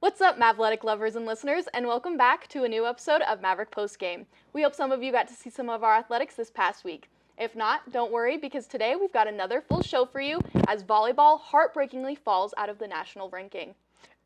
What's up, Mavletic lovers and listeners, and welcome back to a new episode of Maverick Postgame. We hope some of you got to see some of our athletics this past week. If not, don't worry, because today we've got another full show for you as volleyball heartbreakingly falls out of the national ranking.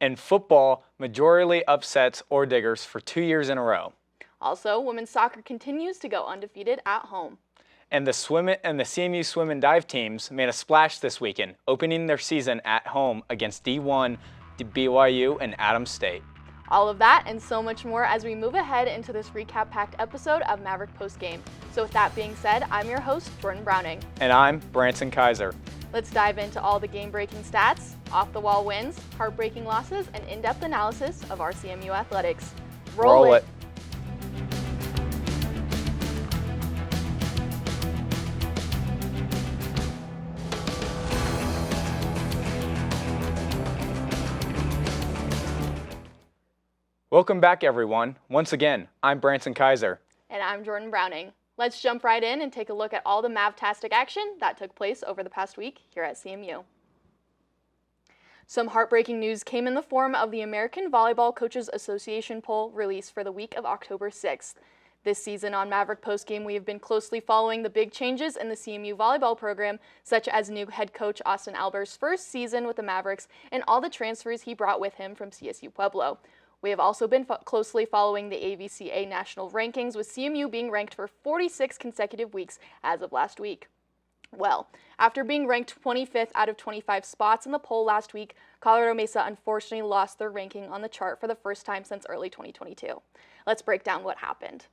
And football majorly upsets Orediggers for 2 years in a row. Also, women's soccer continues to go undefeated at home. And the CMU swim and dive teams made a splash this weekend, opening their season at home against D1, BYU, and Adams State. All of that and so much more as we move ahead into this recap-packed episode of Maverick Postgame. So with that being said, I'm your host, Jordan Browning. And I'm Branson Kaiser. Let's dive into all the game-breaking stats, off-the-wall wins, heartbreaking losses, and in-depth analysis of our CMU athletics. Roll it! Welcome back, everyone. Once again, I'm Branson Kaiser. And I'm Jordan Browning. Let's jump right in and take a look at all the Mavtastic action that took place over the past week here at CMU. Some heartbreaking news came in the form of the American Volleyball Coaches Association poll released for the week of October 6th. This season on Maverick Postgame, we have been closely following the big changes in the CMU volleyball program, such as new head coach Austin Albert's first season with the Mavericks and all the transfers he brought with him from CSU Pueblo. We have also been closely following the AVCA national rankings, with CMU being ranked for 46 consecutive weeks as of last week. Well, after being ranked 25th out of 25 spots in the poll last week, Colorado Mesa unfortunately lost their ranking on the chart for the first time since early 2022. Let's break down what happened.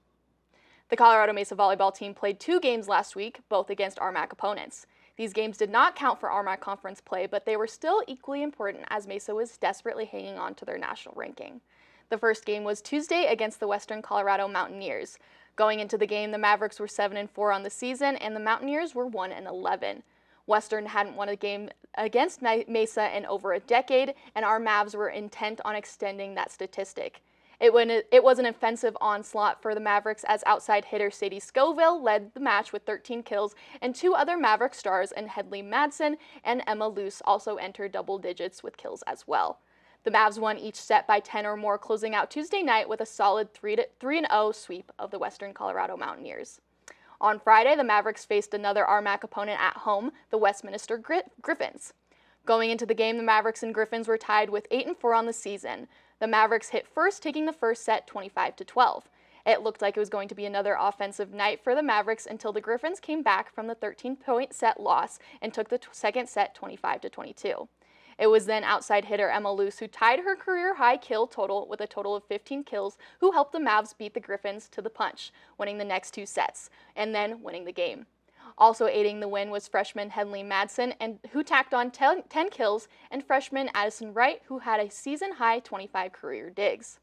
The Colorado Mesa volleyball team played 2 games last week, both against RMAC opponents. These games did not count for RMAC conference play, but they were still equally important as Mesa was desperately hanging on to their national ranking. The first game was Tuesday against the Western Colorado Mountaineers. Going into the game, the Mavericks were 7-4 on the season, and the Mountaineers were 1-11. Western hadn't won a game against Mesa in over a decade, and our Mavs were intent on extending that statistic. It was an offensive onslaught for the Mavericks as outside hitter Sadie Scoville led the match with 13 kills, and 2 other Maverick stars in Hedley Madsen and Emma Luce also entered double digits with kills as well. The Mavs won each set by 10 or more, closing out Tuesday night with a solid 3-0 sweep of the Western Colorado Mountaineers. On Friday, the Mavericks faced another RMAC opponent at home, the Westminster Griffins. Going into the game, the Mavericks and Griffins were tied with 8-4 on the season. The Mavericks hit first, taking the first set 25-12. It looked like it was going to be another offensive night for the Mavericks until the Griffins came back from the 13-point set loss and took the second set 25-22. It was then outside hitter Emma Luce who tied her career-high kill total with a total of 15 kills, who helped the Mavs beat the Griffins to the punch, winning the next 2 sets, and then winning the game. Also aiding the win was freshman Hedley Madsen, who tacked on 10 kills, and freshman Addison Wright, who had a season-high 25 career digs.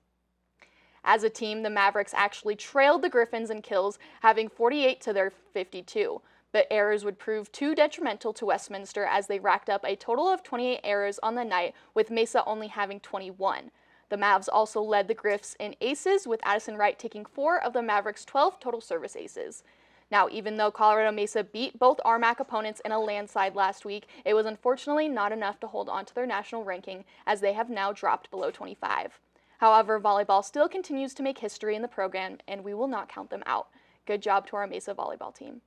As a team, the Mavericks actually trailed the Griffins in kills, having 48 to their 52. But errors would prove too detrimental to Westminster as they racked up a total of 28 errors on the night, with Mesa only having 21. The Mavs also led the Griffs in aces, with Addison Wright taking 4 of the Mavericks' 12 total service aces. Now, even though Colorado Mesa beat both RMAC opponents in a landslide last week, it was unfortunately not enough to hold on to their national ranking, as they have now dropped below 25. However, volleyball still continues to make history in the program, and we will not count them out. Good job to our Mesa volleyball team.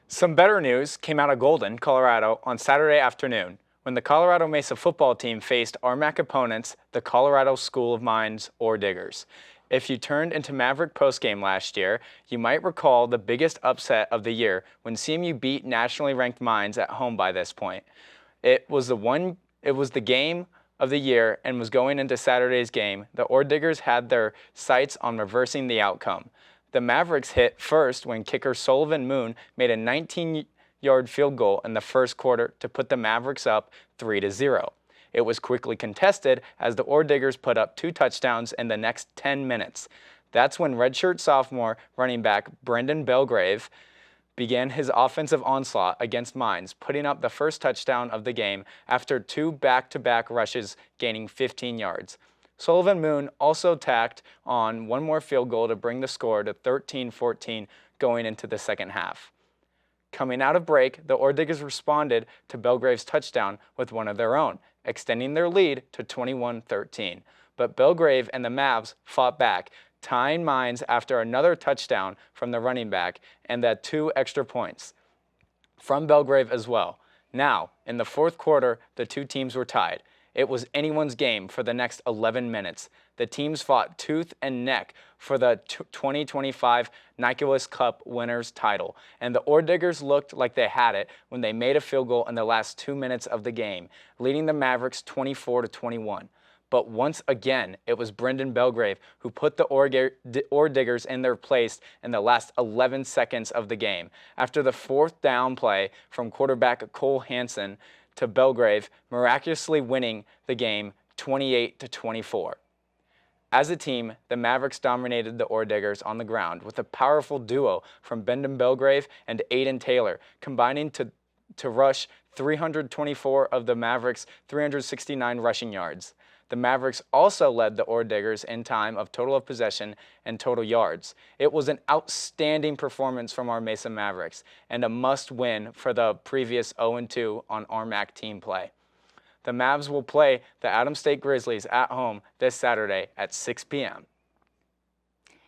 Some better news came out of Golden, Colorado on Saturday afternoon when the Colorado Mesa football team faced RMAC opponents, the Colorado School of Mines Orediggers. If you turned into Maverick Postgame last year, you might recall the biggest upset of the year when CMU beat nationally ranked Mines at home by this point. It was the game of the year and was going into Saturday's game. The Orediggers had their sights on reversing the outcome. The Mavericks hit first when kicker Sullivan Moon made a 19-yard field goal in the first quarter to put the Mavericks up 3-0. It was quickly contested as the Orediggers put up 2 touchdowns in the next 10 minutes. That's when redshirt sophomore running back Brendan Belgrave began his offensive onslaught against Mines, putting up the first touchdown of the game after 2 back-to-back rushes, gaining 15 yards. Sullivan Moon also tacked on 1 more field goal to bring the score to 13-14 going into the second half. Coming out of break, the Orediggers responded to Belgrave's touchdown with one of their own, extending their lead to 21-13. But Belgrave and the Mavs fought back, tying minds after another touchdown from the running back and that 2 extra points from Belgrave as well. Now, in the fourth quarter, the two teams were tied. It was anyone's game for the next 11 minutes. The teams fought tooth and neck for the 2025 Nicholas Cup winners title, and the Orediggers looked like they had it when they made a field goal in the last 2 minutes of the game, leading the Mavericks 24-21. But once again, it was Brendan Belgrave who put the Orediggers in their place in the last 11 seconds of the game. After the fourth down play from quarterback Cole Hansen to Belgrave, miraculously winning the game 28-24. As a team, the Mavericks dominated the Orediggers on the ground with a powerful duo from Brendan Belgrave and Aiden Taylor, combining to rush 324 of the Mavericks' 369 rushing yards. The Mavericks also led the Orediggers in time of total of possession and total yards. It was an outstanding performance from our Mesa Mavericks and a must-win for the previous 0-2 on RMAC team play. The Mavs will play the Adams State Grizzlies at home this Saturday at 6 p.m.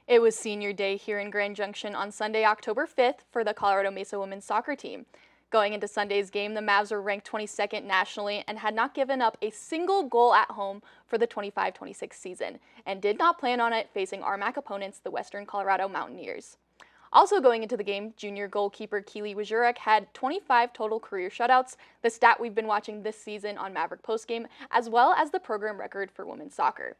It was senior day here in Grand Junction on Sunday, October 5th for the Colorado Mesa women's soccer team. Going into Sunday's game, the Mavs were ranked 22nd nationally and had not given up a single goal at home for the 25-26 season and did not plan on it facing RMAC opponents, the Western Colorado Mountaineers. Also going into the game, junior goalkeeper Keely Wajurek had 25 total career shutouts, the stat we've been watching this season on Maverick Postgame, as well as the program record for women's soccer.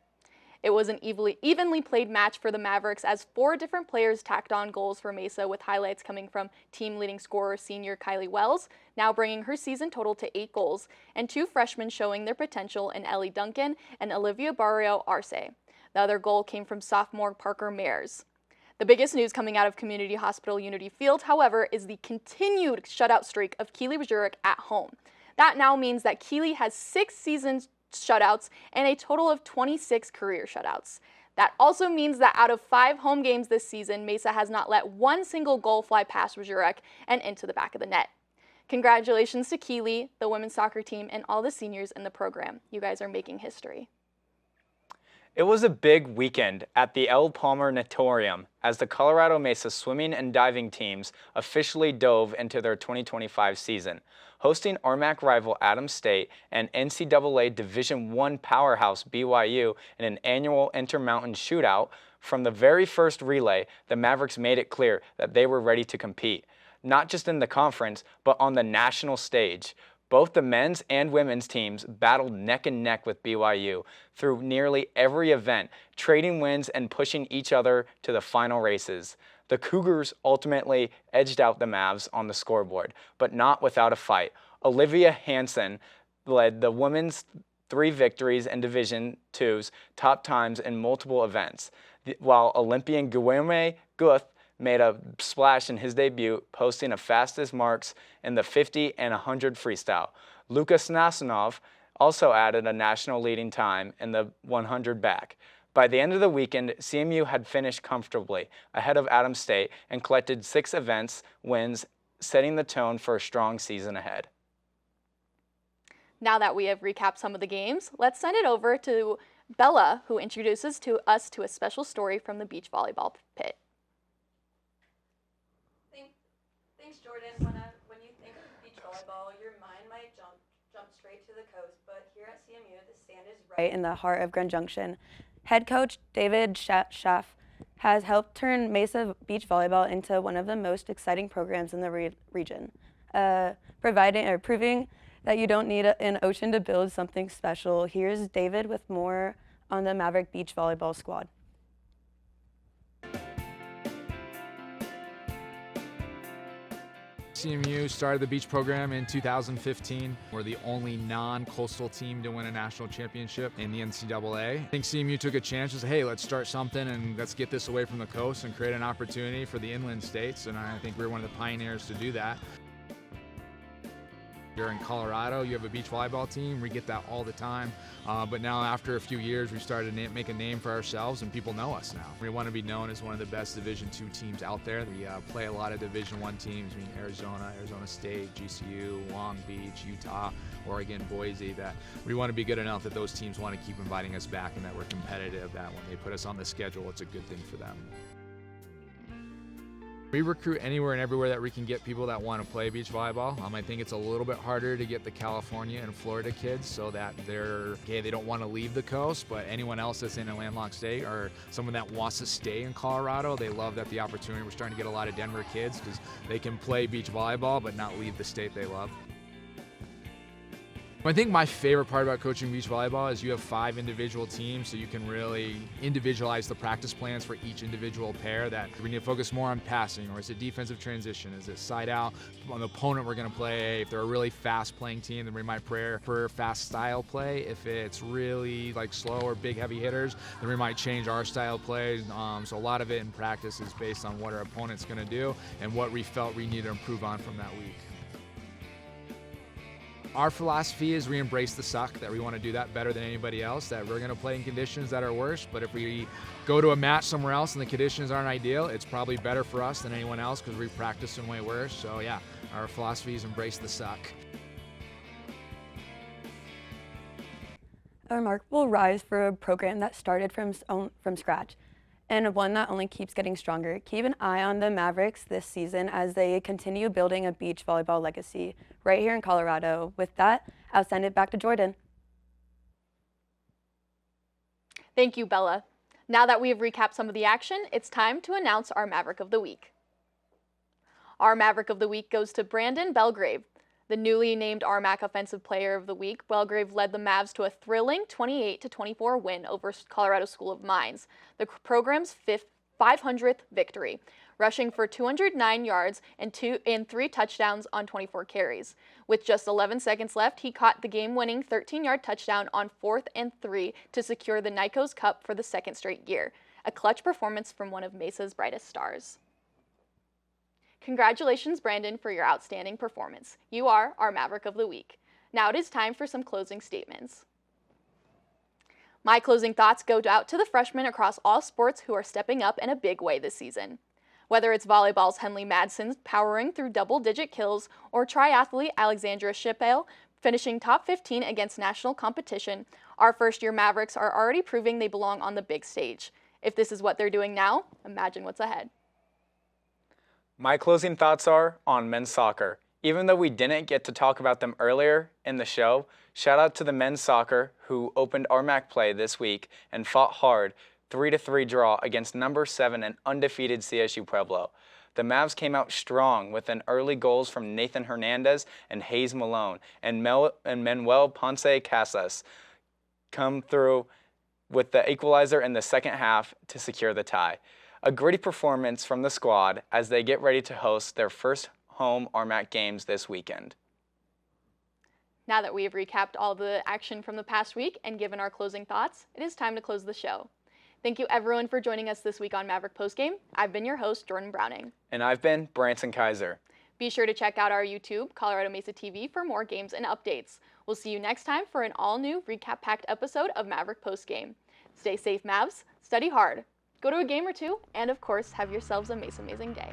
It was an evenly played match for the Mavericks as 4 different players tacked on goals for Mesa, with highlights coming from team leading scorer senior Kylie Wells, now bringing her season total to 8 goals, and 2 freshmen showing their potential in Ellie Duncan and Olivia Barrio Arce. The other goal came from sophomore Parker Mayers. The biggest news coming out of Community Hospital Unity Field, however, is the continued shutout streak of Keely Wajurek at home. That now means that Keely has 6 seasons shutouts and a total of 26 career shutouts. That also means that out of 5 home games this season, Mesa has not let one single goal fly past Wajurek and into the back of the net. Congratulations to Keely, the women's soccer team, and all the seniors in the program. You guys are making history. It was a big weekend at the L. Palmer Natatorium as the Colorado Mesa swimming and diving teams officially dove into their 2025 season, hosting RMAC rival Adams State and NCAA Division I powerhouse BYU in an annual Intermountain shootout. From the very first relay, the Mavericks made it clear that they were ready to compete, not just in the conference, but on the national stage. Both the men's and women's teams battled neck and neck with BYU through nearly every event, trading wins and pushing each other to the final races. The Cougars ultimately edged out the Mavs on the scoreboard, but not without a fight. Olivia Hansen led the women's 3 victories in Division II's top times in multiple events, while Olympian Guilherme Guth made a splash in his debut, posting the fastest marks in the 50 and 100 freestyle. Lukas Nasanov also added a national leading time in the 100 back. By the end of the weekend, CMU had finished comfortably ahead of Adams State and collected 6 events wins, setting the tone for a strong season ahead. Now that we have recapped some of the games, let's send it over to Bella, who introduces us to a special story from the beach volleyball pit. Thanks, Jordan. When you think of beach volleyball, your mind might jump straight to the coast, but here at CMU, the stand is right in the heart of Grand Junction. Head coach David Schaff has helped turn Mesa Beach Volleyball into one of the most exciting programs in the region, proving that you don't need an ocean to build something special. Here's David with more on the Maverick Beach Volleyball squad. CMU started the beach program in 2015. We're the only non-coastal team to win a national championship in the NCAA. I think CMU took a chance and said, hey, let's start something and let's get this away from the coast and create an opportunity for the inland states. And I think we were one of the pioneers to do that. You're in Colorado, you have a beach volleyball team, we get that all the time. But now after a few years, we started to make a name for ourselves and people know us now. We want to be known as one of the best Division II teams out there. We play a lot of Division I teams, Arizona, Arizona State, GCU, Long Beach, Utah, Oregon, Boise, that we want to be good enough that those teams want to keep inviting us back and that we're competitive, that when they put us on the schedule, it's a good thing for them. We recruit anywhere and everywhere that we can get people that want to play beach volleyball. I think it's a little bit harder to get the California and Florida kids so that they don't want to leave the coast, but anyone else that's in a landlocked state or someone that wants to stay in Colorado, they love that the opportunity. We're starting to get a lot of Denver kids because they can play beach volleyball but not leave the state they love. I think my favorite part about coaching beach volleyball is you have 5 individual teams, so you can really individualize the practice plans for each individual pair. That we need to focus more on passing, or is it defensive transition? Is it side out on the opponent we're going to play? If they're a really fast playing team, then we might prefer fast style play. If it's really like slow or big heavy hitters, then we might change our style play. So a lot of it in practice is based on what our opponent's going to do and what we felt we need to improve on from that week. Our philosophy is we embrace the suck, that we want to do that better than anybody else, that we're going to play in conditions that are worse, but if we go to a match somewhere else and the conditions aren't ideal, it's probably better for us than anyone else because we practice in way worse. So yeah, our philosophy is embrace the suck. A remarkable rise for a program that started from scratch, and one that only keeps getting stronger. Keep an eye on the Mavericks this season as they continue building a beach volleyball legacy right here in Colorado. With that, I'll send it back to Jordan. Thank you, Bella. Now that we have recapped some of the action, it's time to announce our Maverick of the Week. Our Maverick of the Week goes to Brandon Belgrave. The newly named RMAC Offensive Player of the Week, Belgrave led the Mavs to a thrilling 28-24 win over Colorado School of Mines, the program's 500th victory, rushing for 209 yards and 3 touchdowns on 24 carries. With just 11 seconds left, he caught the game-winning 13-yard touchdown on 4th and 3 to secure the Nikos Cup for the 2nd straight year, a clutch performance from one of Mesa's brightest stars. Congratulations, Brandon, for your outstanding performance. You are our Maverick of the Week. Now it is time for some closing statements. My closing thoughts go out to the freshmen across all sports who are stepping up in a big way this season. Whether it's volleyball's Henley Madsen powering through double-digit kills or triathlete Alexandra Shippale finishing top 15 against national competition, our first-year Mavericks are already proving they belong on the big stage. If this is what they're doing now, imagine what's ahead. My closing thoughts are on men's soccer. Even though we didn't get to talk about them earlier in the show, shout out to the men's soccer who opened RMAC play this week and fought hard 3-3 draw against number 7 and undefeated CSU Pueblo. The Mavs came out strong with an early goals from Nathan Hernandez and Hayes Malone, and Manuel Ponce Casas come through with the equalizer in the second half to secure the tie. A gritty performance from the squad as they get ready to host their first home RMAC games this weekend. Now that we have recapped all the action from the past week and given our closing thoughts, it is time to close the show. Thank you everyone for joining us this week on Maverick Postgame. I've been your host, Jordan Browning. And I've been Branson Kaiser. Be sure to check out our YouTube, Colorado Mesa TV, for more games and updates. We'll see you next time for an all-new recap-packed episode of Maverick Postgame. Stay safe, Mavs. Study hard. Go to a game or two, and of course, have yourselves a Mesa amazing day.